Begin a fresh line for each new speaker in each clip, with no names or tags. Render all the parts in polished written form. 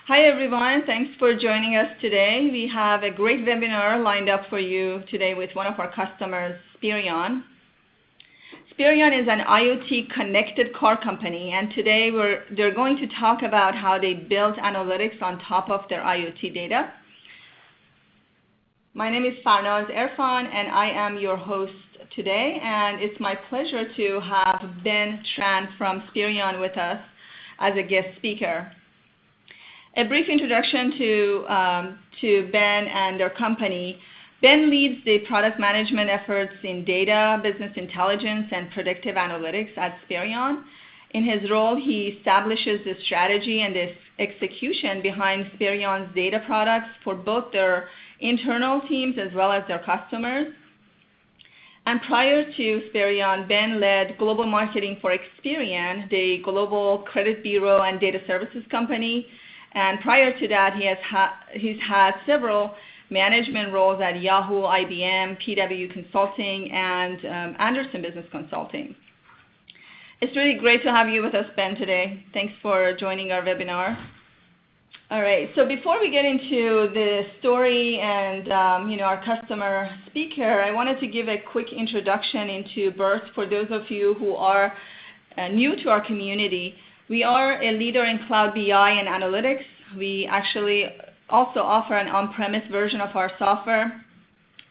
Hi everyone, thanks for joining us today. We have a great webinar lined up for you today with one of our customers, Spireon. Spireon is an IoT connected car company, and today they're going to talk about how they built analytics on top of their IoT data. My name is Farnaz Irfan, and I am your host today, and it's my pleasure to have Ben Tran from Spireon with us as a guest speaker. A brief introduction to Ben and their company. Ben leads the product management efforts in data, business intelligence, and predictive analytics at Spireon. In his role, he establishes the strategy and the execution behind Spireon's data products for both their internal teams as well as their customers. And prior to Spireon, Ben led global marketing for Experian, the global credit bureau and data services company. And prior to that, he's had several management roles at Yahoo, IBM, PW Consulting, and Anderson Business Consulting. It's really great to have you with us, Ben, today. Thanks for joining our webinar. All right, so before we get into the story and our customer speaker, I wanted to give a quick introduction into Birst for those of you who are new to our community. We are a leader in cloud BI and analytics. We actually also offer an on-premise version of our software.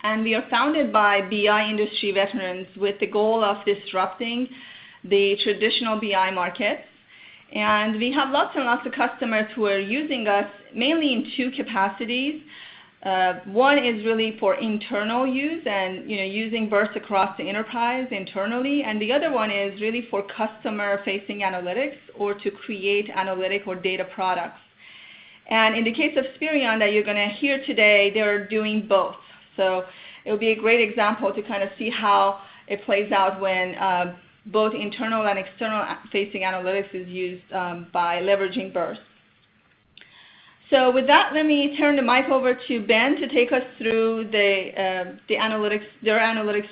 And we are founded by BI industry veterans with the goal of disrupting the traditional BI markets. And we have lots and lots of customers who are using us mainly in two capacities. One is really for internal use and using Birst across the enterprise internally, and the other one is really for customer-facing analytics or to create analytic or data products. And in the case of Spireon that you're going to hear today, they're doing both. So it will be a great example to kind of see how it plays out when both internal and external-facing analytics is used by leveraging Birst. So with that, let me turn the mic over to Ben to take us through their analytics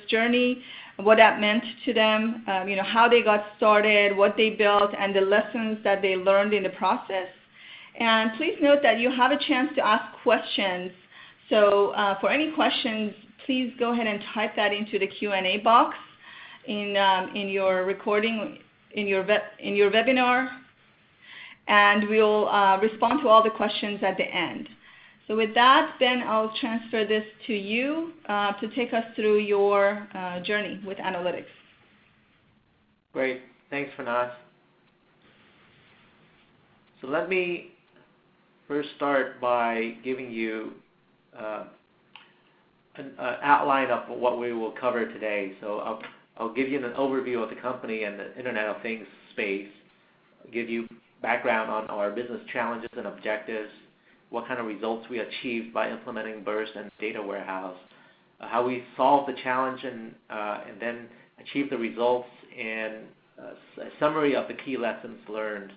journey, what that meant to them, how they got started, what they built, and the lessons that they learned in the process. And please note that you have a chance to ask questions. So for any questions, please go ahead and type that into the Q&A box in your recording, in your webinar. And we'll respond to all the questions at the end. So with that, Ben, I'll transfer this to you to take us through your journey with analytics.
Great. Thanks, Farnaz. So let me first start by giving you an outline of what we will cover today. So I'll give you an overview of the company and the Internet of Things space, give you background on our business challenges and objectives, what kind of results we achieved by implementing Birst and Data Warehouse, how we solved the challenge and then achieved the results, and a summary of the key lessons learned,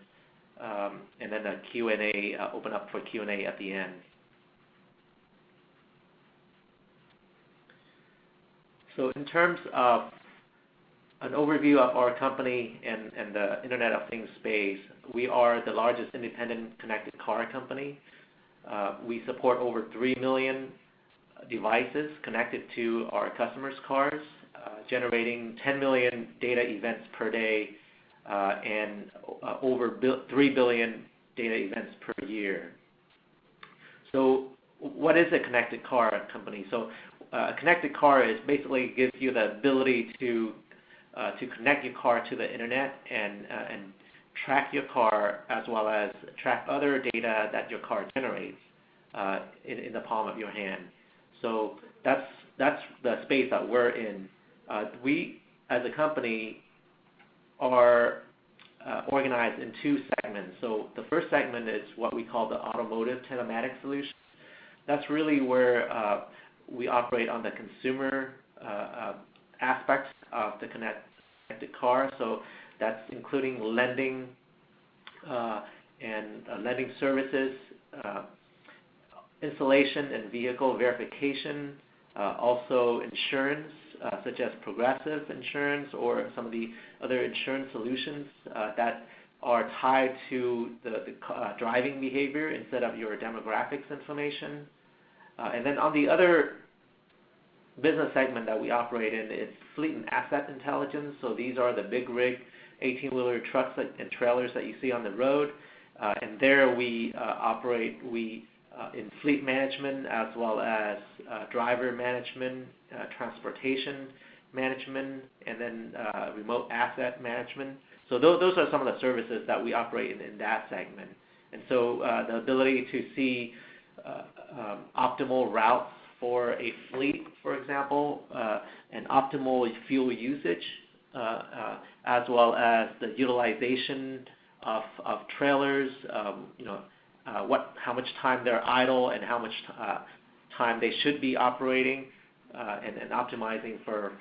and then a Q&A, open up for Q&A at the end. So in terms of an overview of our company and the Internet of Things space, we are the largest independent connected car company. We support over 3 million devices connected to our customers' cars, generating 10 million data events per day and over 3 billion data events per year. So what is a connected car company? So a connected car basically gives you the ability to connect your car to the internet and track your car as well as track other data that your car generates in the palm of your hand. So that's the space that we're in. We, as a company, are organized in two segments. So the first segment is what we call the automotive telematics solution. That's really where we operate on the consumer aspects of the connected car. So that's including lending and lending services, installation and vehicle verification, also insurance, such as Progressive Insurance or some of the other insurance solutions that are tied to the driving behavior instead of your demographics information. And then on the other business segment that we operate in is fleet and asset intelligence. So these are the big rig 18-wheeler trucks and trailers that you see on the road. And there we operate in fleet management as well as driver management, transportation management, and then remote asset management. So those are some of the services that we operate in that segment. And so the ability to see optimal routes for a fleet, for example, and optimal fuel usage, as well as the utilization of trailers, how much time they're idle and how much time they should be operating, and optimizing for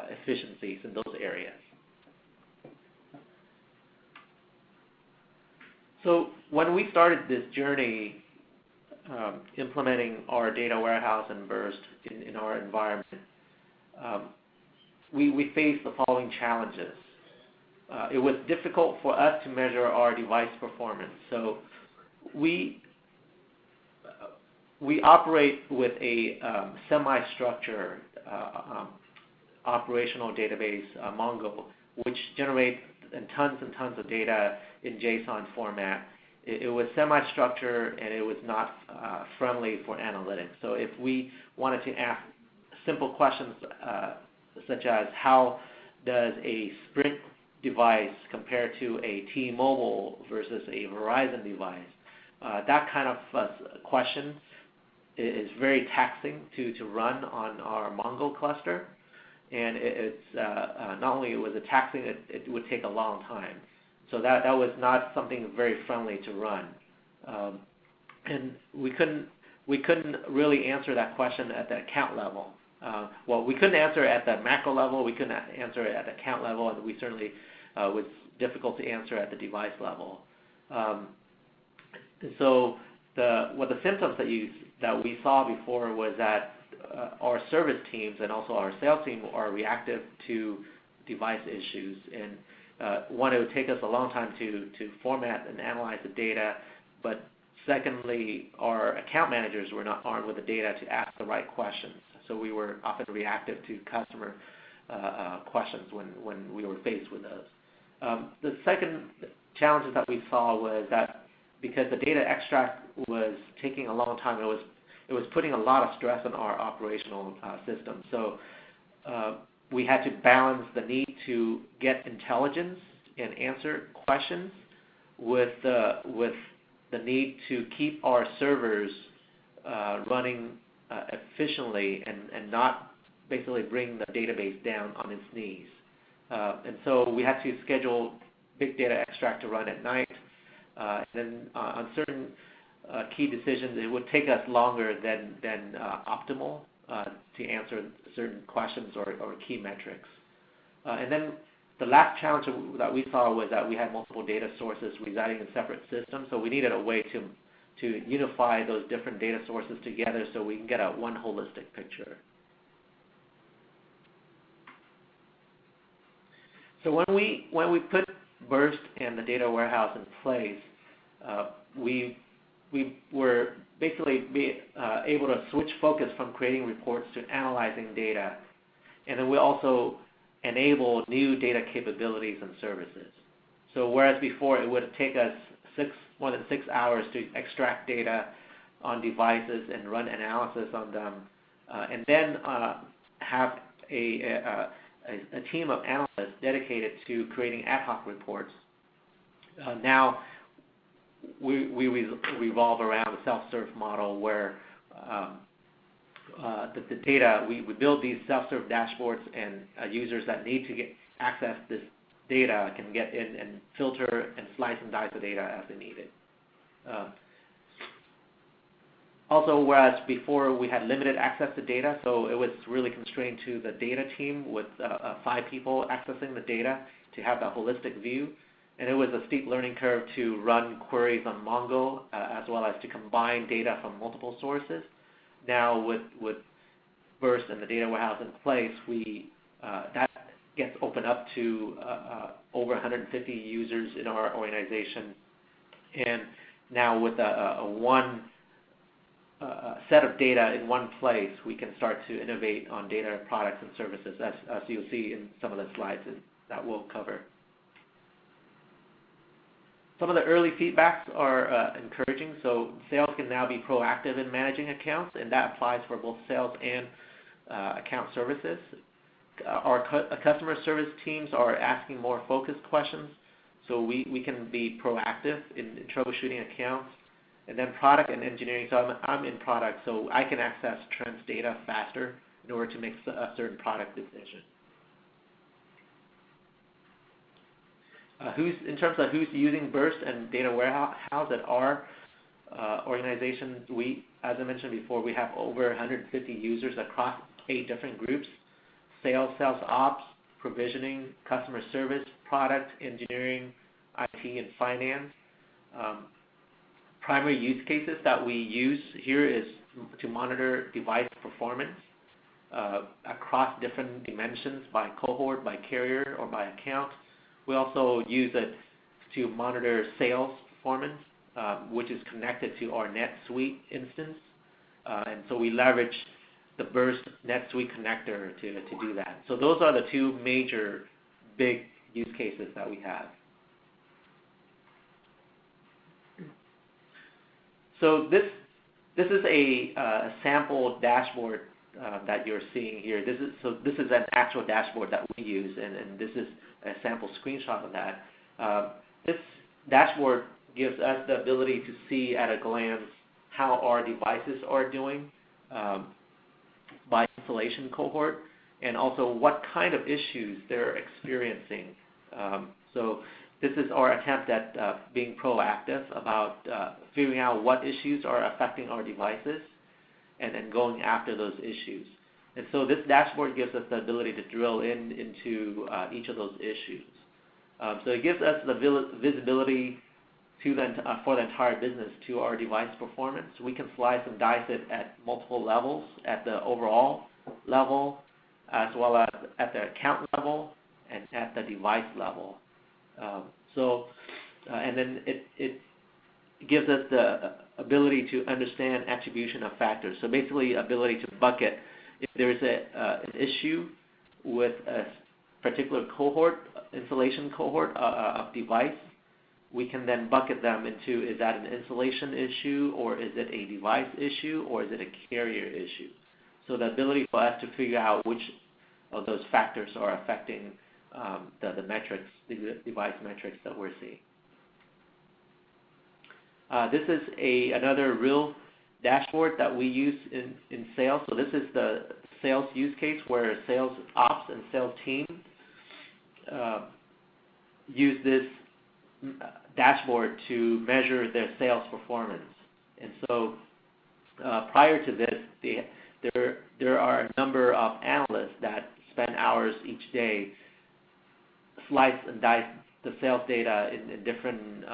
efficiencies in those areas. So when we started this journey implementing our data warehouse and Birst in our environment, we faced the following challenges. It was difficult for us to measure our device performance. So we operate with a semi-structured operational database, Mongo, which generates tons and tons of data in JSON format. It was semi-structured and it was not friendly for analytics. So if we wanted to ask simple questions such as how does a Sprint device compare to a T-Mobile versus a Verizon device, that kind of question is very taxing to run on our Mongo cluster. And it's not only was it taxing, it would take a long time. So that was not something very friendly to run. And we couldn't really answer that question at the account level. We couldn't answer it at the macro level, we couldn't answer it at the account level, and we certainly was difficult to answer at the device level. So the symptoms that we saw before was that our service teams and also our sales team are reactive to device issues. And one, it would take us a long time to format and analyze the data, but secondly, our account managers were not armed with the data to ask the right questions. So we were often reactive to customer questions when we were faced with those. The second challenge that we saw was that because the data extract was taking a long time, it was putting a lot of stress on our operational system. So we had to balance the need to get intelligence and answer questions with the need to keep our servers running efficiently and not basically bring the database down on its knees. And so we had to schedule big data extract to run at night. And then on certain key decisions, it would take us longer than optimal to answer certain questions or key metrics. And then the last challenge that we saw was that we had multiple data sources residing in separate systems, so we needed a way to unify those different data sources together so we can get one holistic picture. So when we put Birst and the data warehouse in place, we were basically able to switch focus from creating reports to analyzing data. And then we also enable new data capabilities and services. So whereas before it would take us more than 6 hours to extract data on devices and run analysis on them, and then have a team of analysts dedicated to creating ad hoc reports, now we revolve around a self-serve model where the data, we build these self-serve dashboards, and users that need to access this data can get in and filter and slice and dice the data as they need it. Also, whereas before we had limited access to data, so it was really constrained to the data team with 5 people accessing the data to have that holistic view. And it was a steep learning curve to run queries on Mongo as well as to combine data from multiple sources. Now with Birst and the data warehouse in place, gets opened up to over 150 users in our organization. And now with one set of data in one place, we can start to innovate on data, products, and services, as you'll see in some of the slides that we'll cover. Some of the early feedbacks are encouraging. So sales can now be proactive in managing accounts, and that applies for both sales and account services. Our customer service teams are asking more focused questions, so we can be proactive in troubleshooting accounts. And then product and engineering, so I'm in product, so I can access trends data faster in order to make a certain product decision. In terms of who's using Birst and data warehouse at our organization, as I mentioned before, we have over 150 users across 8 different groups: sales ops, provisioning, customer service, product, engineering, IT, and finance. Primary use cases that we use here is to monitor device performance across different dimensions by cohort, by carrier, or by account. We also use it to monitor sales performance, which is connected to our NetSuite instance. And so we leverage the Birst NetSuite connector to do that. So those are the 2 major big use cases that we have. So this is a sample dashboard that you're seeing here. This is an actual dashboard that we use, and this is a sample screenshot of that. This dashboard gives us the ability to see at a glance how our devices are doing by installation cohort, and also what kind of issues they're experiencing. So this is our attempt at being proactive about figuring out what issues are affecting our devices and then going after those issues. And so this dashboard gives us the ability to drill into each of those issues. So it gives us the visibility for the entire business to our device performance. We can slice and dice it at multiple levels, at the overall level, as well as at the account level and at the device level. And then it gives us the ability to understand attribution of factors. So basically, ability to bucket. If there is an issue with a particular cohort, installation cohort of device, we can then bucket them into, is that an installation issue, or is it a device issue, or is it a carrier issue? So the ability for us to figure out which of those factors are affecting the metrics, the device metrics that we're seeing. This is another real dashboard that we use in sales. So this is the sales use case where sales ops and sales team use this dashboard to measure their sales performance. And so prior to this, there are a number of analysts that spend hours each day slice and dice the sales data in different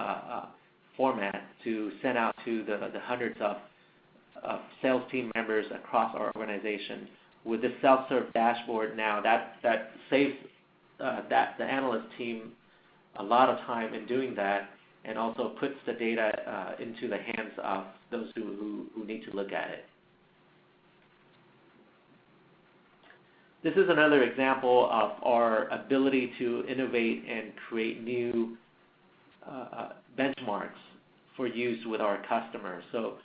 formats to send out to the hundreds of sales team members across our organization. With this self-serve dashboard now, that saves the analyst team a lot of time in doing that, and also puts the data into the hands of those who need to look at it. This is another example of our ability to innovate and create new benchmarks for use with our customers. So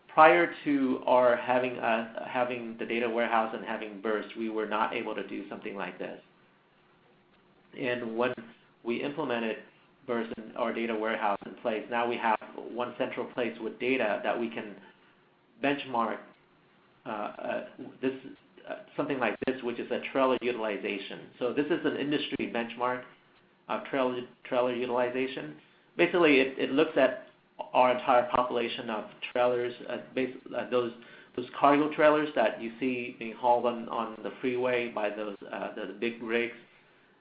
prior to our having the data warehouse and having Birst, we were not able to do something like this. And when we implemented Birst and our data warehouse in place, now we have one central place with data that we can benchmark something like this, which is a trailer utilization. So this is an industry benchmark of trailer utilization. Basically, it looks at our entire population of trailers, those cargo trailers that you see being hauled on the freeway by those the big rigs.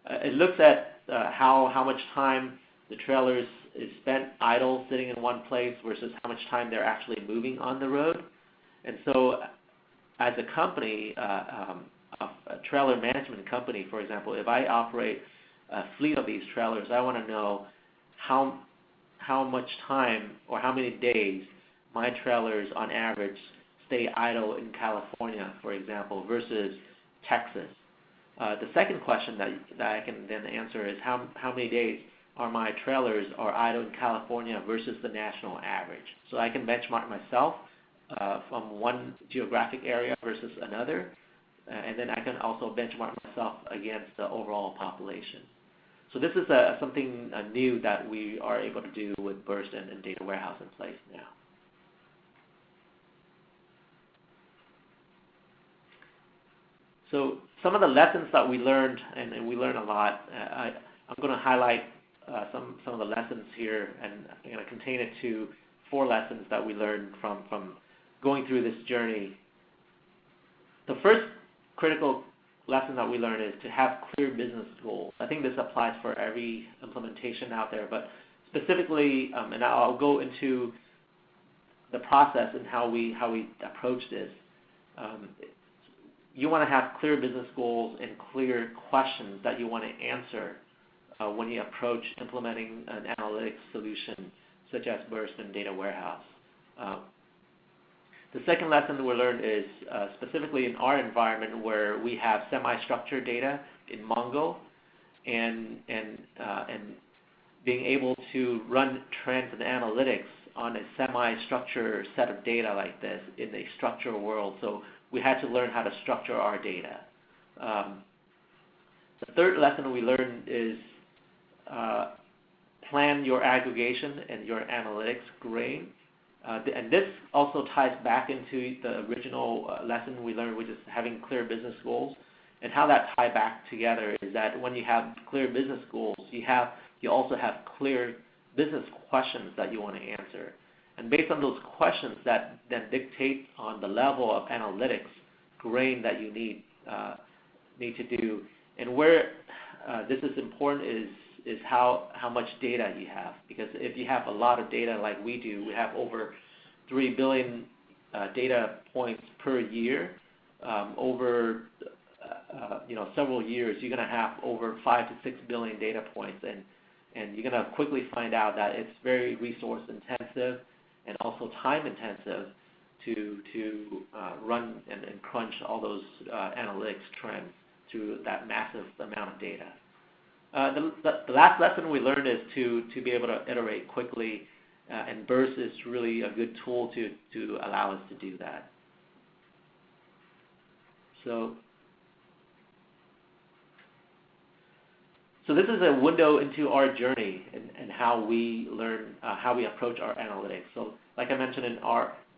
It looks at how much time the trailers is spent idle sitting in one place versus how much time they're actually moving on the road. And so as a company, a trailer management company, for example, if I operate a fleet of these trailers, I want to know how much time or how many days my trailers on average stay idle in California, for example, versus Texas. The second question that I can then answer is how many days are my trailers are idle in California versus the national average. So I can benchmark myself from one geographic area versus another, and then I can also benchmark myself against the overall population. So this is something new that we are able to do with Birst and data warehouse in place now. So some of the lessons that we learned, and we learned a lot, I'm going to highlight some of the lessons here, and I'm going to contain it to 4 lessons that we learned from going through this journey. The first critical lesson that we learned is to have clear business goals. I think this applies for every implementation out there, but specifically, and I'll go into the process and how we approach this. You want to have clear business goals and clear questions that you want to answer when you approach implementing an analytics solution such as Birst and data warehouse. The second lesson we learned is specifically in our environment where we have semi-structured data in Mongo, and being able to run trends and analytics on a semi-structured set of data like this in a structured world. So we had to learn how to structure our data. The third lesson we learned is plan your aggregation and your analytics grain. And this also ties back into the original lesson we learned, which is having clear business goals. And how that ties back together is that when you have clear business goals, you also have clear business questions that you want to answer. And based on those questions, that then dictate on the level of analytics grain that you need to do. And where this is important is how much data you have. Because if you have a lot of data like we do, we have over 3 billion data points per year. Over several years, you're going to have over 5 to 6 billion data points, and you're going to quickly find out that it's very resource intensive and also time intensive to run and crunch all those analytics trends through that massive amount of data. The last lesson we learned is to be able to iterate quickly, and Birst is really a good tool to allow us to do that. So this is a window into our journey and how we learn, how we approach our analytics. So like I mentioned in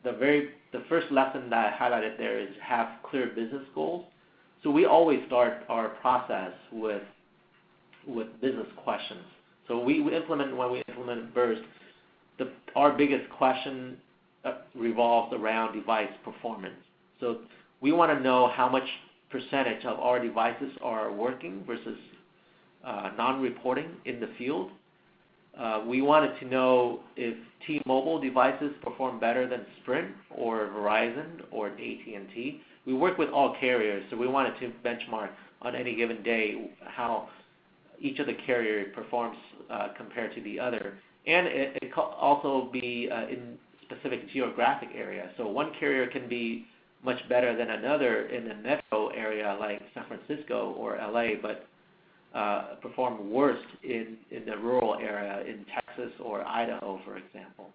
the first lesson that I highlighted there is have clear business goals. So we always start our process with business questions. So when we implement Birst, our biggest question revolves around device performance. So we want to know how much percentage of our devices are working versus non-reporting in the field. We wanted to know if T-Mobile devices perform better than Sprint or Verizon or AT&T. We work with all carriers, so we wanted to benchmark on any given day how each of the carrier performs compared to the other. And it could also be in specific geographic area. So one carrier can be much better than another in a metro area like San Francisco or LA, but perform worst in the rural area in Texas or Idaho, for example.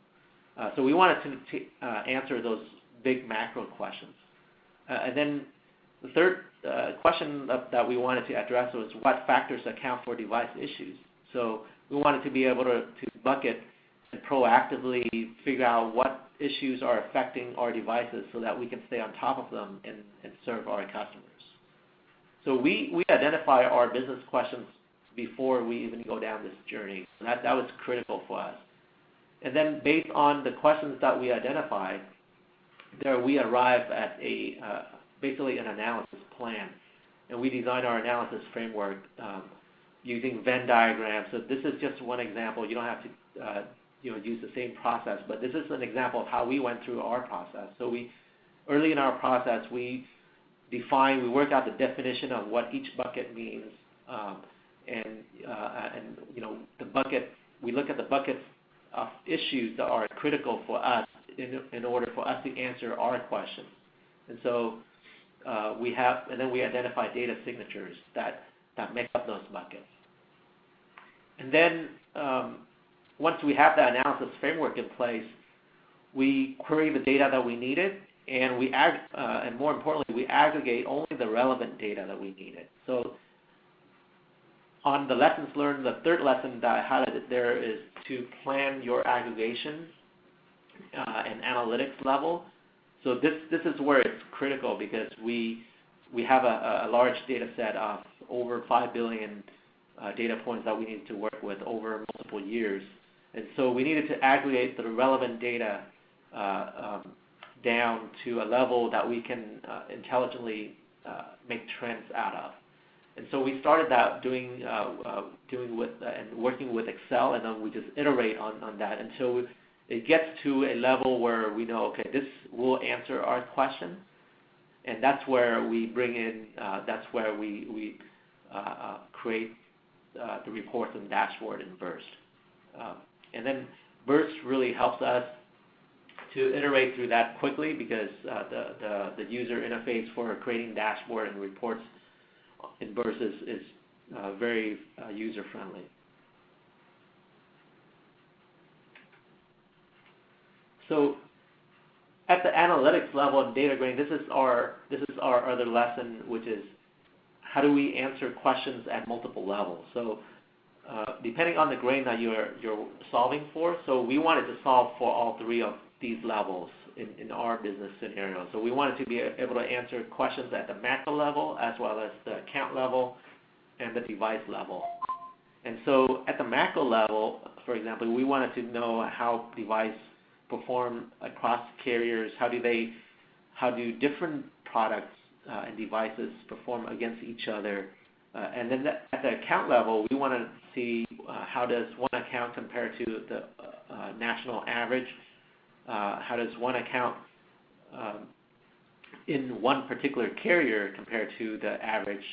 So we wanted to answer those big macro questions. And then the third question that we wanted to address was what factors account for device issues. So we wanted to be able to bucket and proactively figure out what issues are affecting our devices so that we can stay on top of them and serve our customers. So we identify our business questions before we even go down this journey. That was critical for us. And then based on the questions that we identified, there we arrive at basically an analysis plan. And we design our analysis framework using Venn diagrams. So this is just one example. You don't have to use the same process, but this is an example of how we went through our process. So early in our process, we we work out the definition of what each bucket means, and the bucket. We look at the buckets of issues that are critical for us in order for us to answer our questions. And so then we identify data signatures that make up those buckets. And then once we have that analysis framework in place, we query the data that we needed, and and more importantly, we aggregate only the relevant data that we needed. So on the lessons learned, the third lesson that I highlighted there is to plan your aggregation and analytics level. So this is where it's critical, because we have a large data set of over 5 billion data points that we need to work with over multiple years. And so we needed to aggregate the relevant data down to a level that we can intelligently make trends out of. And so we started that working with Excel, and then we just iterate on that until it gets to a level where we know, okay, this will answer our question, and that's where we bring in, that's where we create the reports and dashboard in Birst. And then Birst really helps us to iterate through that quickly, because the user interface for creating dashboard and reports in Birst is very user-friendly. So at the analytics level and data grain, this is our other lesson, which is how do we answer questions at multiple levels. So depending on the grain that you're solving for, so we wanted to solve for all three of these levels in our business scenario. So we wanted to be able to answer questions at the macro level, as well as the account level and the device level. And so at the macro level, for example, we wanted to know how device perform across carriers. How do different products and devices perform against each other? And then at the account level, we want to see how does one account compare to the national average? How does one account in one particular carrier compare to the average?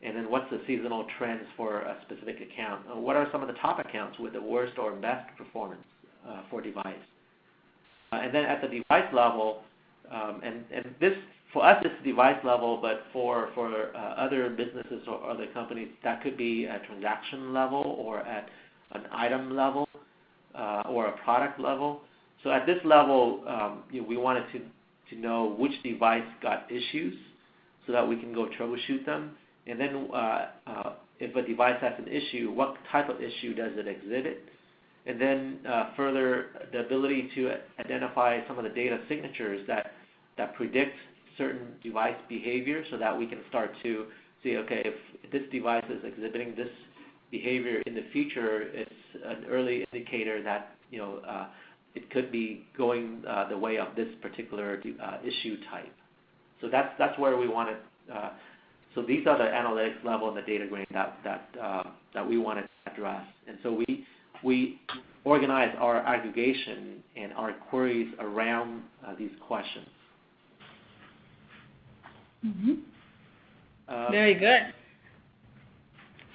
And then what's the seasonal trends for a specific account? What are some of the top accounts with the worst or best performance for device? And then at the device level, and this, for us, it's device level, but for other businesses or other companies, that could be at transaction level or at an item level or a product level. So at this level, we wanted to know which device got issues so that we can go troubleshoot them. And then if a device has an issue, what type of issue does it exhibit? And then further, the ability to identify some of the data signatures that predict certain device behavior, so that we can start to see, okay, if this device is exhibiting this behavior in the future, it's an early indicator that it could be going the way of this particular issue type. So that's where we want to. So these are the analytics level and the data grain that we want to address. And so we organize our aggregation and our queries around these questions.
Mm-hmm. Very good.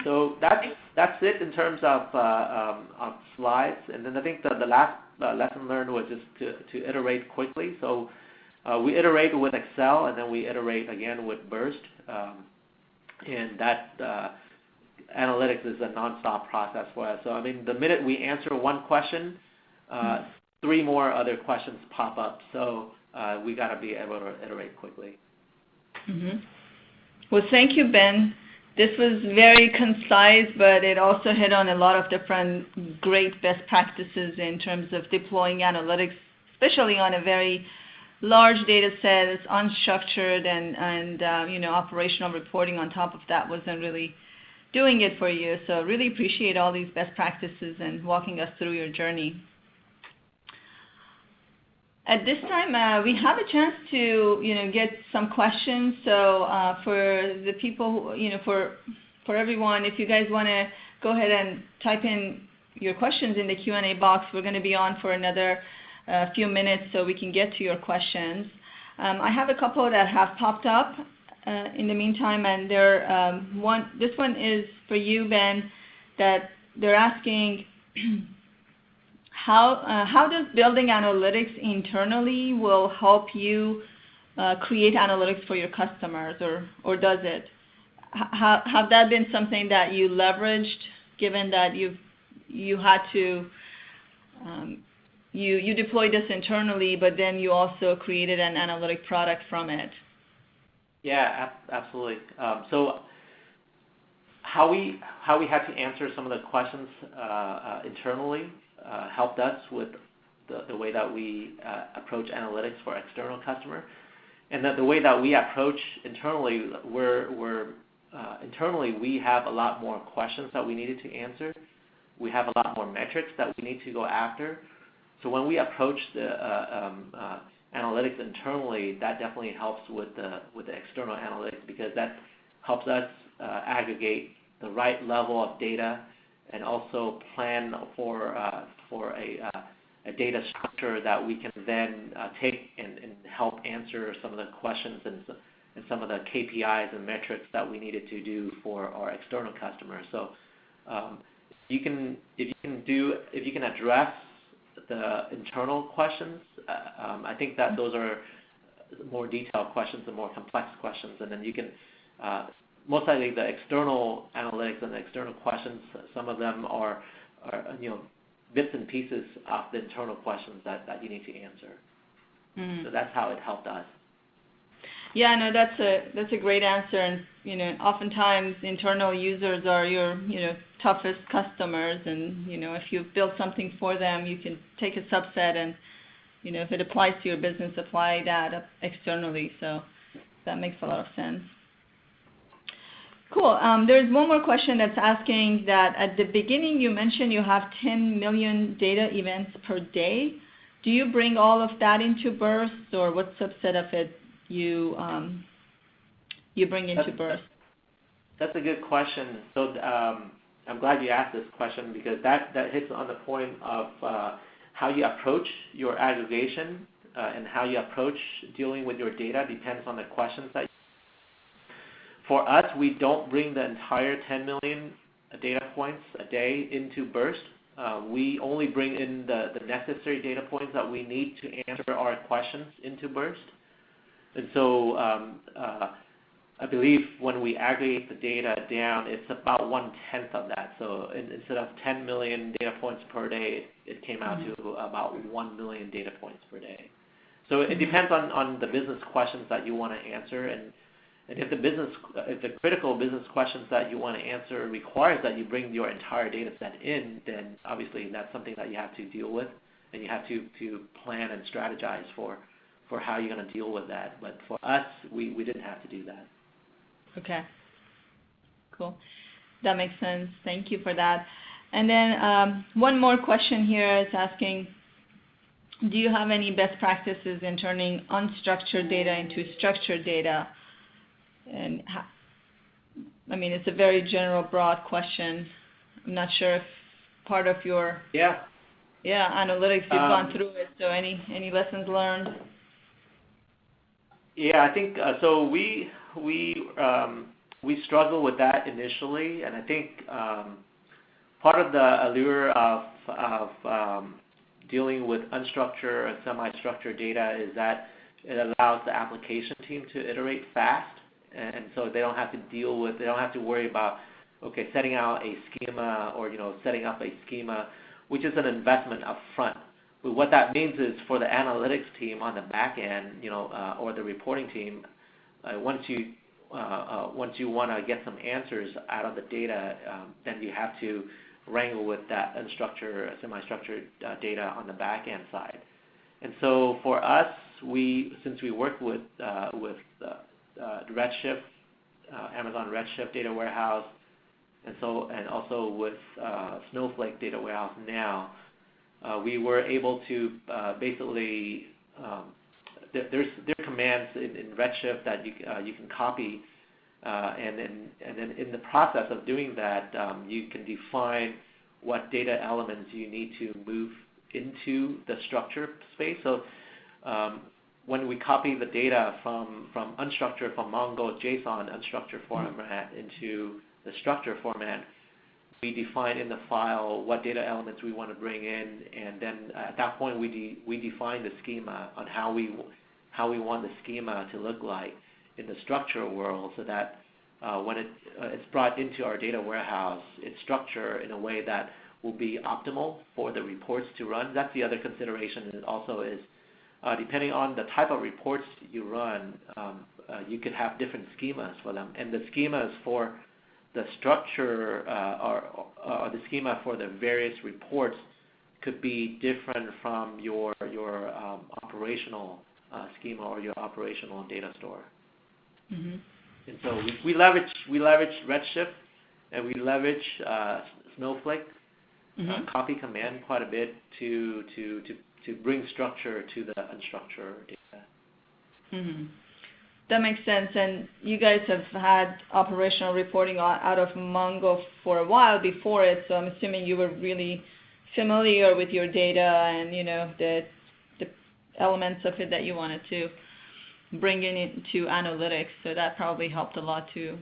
So that's it in terms of slides. And then I think the last lesson learned was just to iterate quickly. So we iterate with Excel, and then we iterate again with Birst. And that analytics is a nonstop process for us. So I mean, the minute we answer one question, 3 more other questions pop up. So we got to be able to iterate quickly.
Mm-hmm. Well, thank you, Ben. This was very concise, but it also hit on a lot of different great best practices in terms of deploying analytics, especially on a very large data set. It's unstructured, and operational reporting on top of that wasn't really doing it for you. So really appreciate all these best practices and walking us through your journey. At this time, we have a chance to, get some questions. So for the people, for everyone, if you guys want to go ahead and type in your questions in the Q&A box, we're going to be on for another few minutes so we can get to your questions. I have a couple that have popped up in the meantime, and this one is for you, Ben, that they're asking how does building analytics internally will help you create analytics for your customers, or does it? Have that been something that you leveraged, given that you had to you deployed this internally, but then you also created an analytic product from it?
Yeah, absolutely. So how we had to answer some of the questions internally helped us with the way that we approach analytics for external customer, and that the way that we approach internally, internally we have a lot more questions that we needed to answer. We have a lot more metrics that we need to go after. So when we approach the analytics internally, that definitely helps with the external analytics, because that helps us aggregate the right level of data and also plan for a data structure that we can then take and help answer some of the questions and some of the KPIs and metrics that we needed to do for our external customers. So if you can address the internal questions, I think that those are more detailed questions and more complex questions, and then you can most likely the external analytics and the external questions, some of them are bits and pieces of the internal questions that you need to answer. So that's how it helped us.
Yeah, no, that's a great answer, and oftentimes internal users are your toughest customers, and if you've built something for them, you can take a subset and if it applies to your business, apply that externally. So that makes a lot of sense. Cool. There's one more question that's asking that at the beginning you mentioned you have 10 million data events per day. Do you bring all of that into Birst, or what subset of it you bring into Birst?
That's a good question. So I'm glad you asked this question, because that hits on the point of how you approach your aggregation and how you approach dealing with your data depends on the questions that you. For us, we don't bring the entire 10 million data points a day into Birst. We only bring in the necessary data points that we need to answer our questions into Birst. And so I believe when we aggregate the data down, it's about 1/10 of that. So instead of 10 million data points per day, it came out to about 1 million data points per day. So it depends on the business questions that you want to answer, and if the critical business questions that you want to answer requires that you bring your entire data set in, then obviously that's something that you have to deal with, and you have to plan and strategize for how you're going to deal with that. But for us, we didn't have to do that.
Okay. Cool. That makes sense. Thank you for that. And then one more question here is asking, do you have any best practices in turning unstructured data into structured data? And it's a very general, broad question. I'm not sure if part of your analytics you've gone through it. So any lessons learned?
Yeah, I think so. We struggle with that initially, and I think part of the allure of dealing with unstructured and semi-structured data is that it allows the application team to iterate fast. And so they don't have to worry about, setting out a schema or, setting up a schema, which is an investment up front. But what that means is for the analytics team on the back end, or the reporting team, once you want to get some answers out of the data, then you have to wrangle with that unstructured, semi-structured data on the back end side. And so for us, since we work with Redshift, Amazon Redshift data warehouse, and also with Snowflake data warehouse now, we were able to basically there are commands in Redshift that you can copy, and then in the process of doing that, you can define what data elements you need to move into the structure space. So when we copy the data from unstructured, from Mongo JSON unstructured format into the structured format, we define in the file what data elements we want to bring in, and then at that point we define the schema on how we want the schema to look like in the structural world, so that when it's brought into our data warehouse, it's structured in a way that will be optimal for the reports to run. That's the other consideration. Also is depending on the type of reports you run, you could have different schemas for them, and the schemas for the structure or the schema for the various reports could be different from your operational schema or your operational data store. Mm-hmm. And so we leverage Redshift, and we leverage Snowflake copy command quite a bit to bring structure to the unstructured data. Mm-hmm.
That makes sense. And you guys have had operational reporting out of Mongo for a while before it, so I'm assuming you were really familiar with your data and the elements of it that you wanted to bring into analytics. So that probably helped a lot too.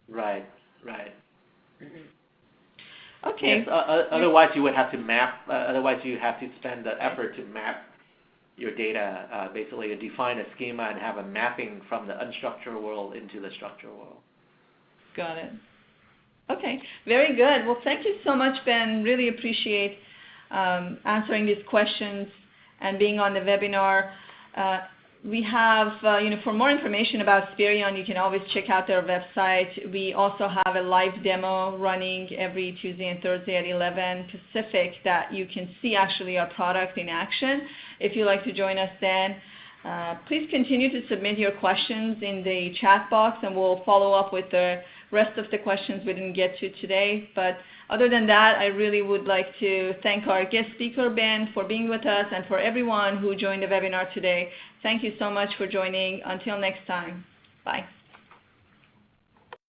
Right.
Mm-hmm. Okay.
Yes, otherwise you would have to map. Otherwise you have to spend the effort to map your data, basically to define a schema and have a mapping from the unstructured world into the structured world.
Got it. Okay, very good. Well, thank you so much, Ben. Really appreciate answering these questions and being on the webinar. We have, for more information about Spireon, you can always check out their website. We also have a live demo running every Tuesday and Thursday at 11 Pacific that you can see actually our product in action. If you'd like to join us then, please continue to submit your questions in the chat box, and we'll follow up with the rest of the questions we didn't get to today. But other than that, I really would like to thank our guest speaker, Ben, for being with us, and for everyone who joined the webinar today. Thank you so much for joining. Until next time. Bye.